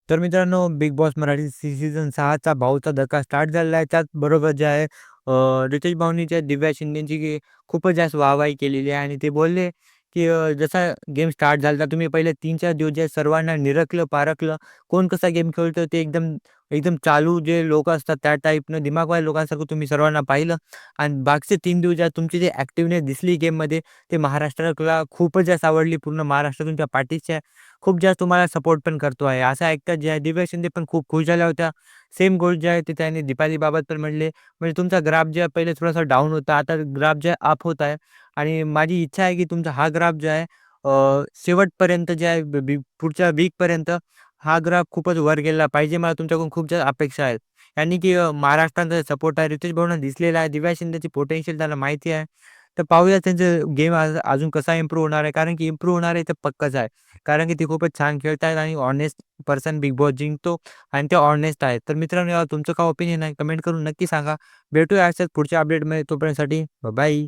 तर मित्रांनो, big boss Marathi season 6चा भाऊचा धक्का स्टार्ट झालेला आहे. त्याचबरोबर जे आहे रितेश भाऊंनी त्या दिव्या शिंदेची खूपच जास्त वाहवाही केलेली आहे आणि ते बोलले, की जसा गेम स्टार्ट झाला तुम्ही पहिले 3-4 दिवस जे सर्वांना निरखलं, पारखलं, कोण कसा गेम खेळतो ते एकदम एकदम चालू जे लोकं असतात त्या टाईपनं दिमागवाले लोकांसारखं तुम्ही सर्वांना पाहिलं आणि बाकीचे 3 दिवस ज्या तुमची जी ॲक्टिव्हनेस दिसली गेममध्ये, ते महाराष्ट्राला खूपच जास्त आवडली. पूर्ण महाराष्ट्र तुमच्या पाठीशी आहे. खूप जास्त तुम्हाला सपोर्ट पण करतो आहे. असं ऐकतात जे आहे दिव्या शिंदे पण खूप खुश झाल्या होत्या. सेम गोष्ट जे आहे ते त्यांनी दीपालीबाबत पण म्हणले. म्हणजे तुमचा ग्राफ जे आहे पहिले थोडासा डाऊन होता. आता ग्राफ जे आहे अप होत आहे आणि माझी इच्छा आहे की तुमचा हा ग्राफ जो आहे शेवटपर्यंत जे आहे पुढच्या वीकपर्यंत हा ग्राफ खूपच वर गेला पाहिजे. मला तुमच्याकडून खूप जास्त अपेक्षा आहेत. यांनी की महाराष्ट्राचा सपोर्ट आहे. रितेश भाऊंना दिसलेला आहे. दिव्या शिंदेची पोटेन्शियल त्याला माहिती आहे. तर पाहूया त्यांचं गेम अजून कसा इम्प्रूव्ह होणार आहे. कारण की इम्प्रूव्ह होणार आहे ते पक्कंच आहे. कारण की ते खूपच छान खेळतायत आणि हॉनेस्ट पर्सन बिग बॉस जिंकतो आणि ते हॉनेस्ट आहेत. तर मित्रांनो यावर तुमचं काय ओपिनियन आहे कमेंट करून नक्की सांगा. भेटूया अशाच पुढच्या अपडेटमध्ये तोपर्यंतसाठी बाय.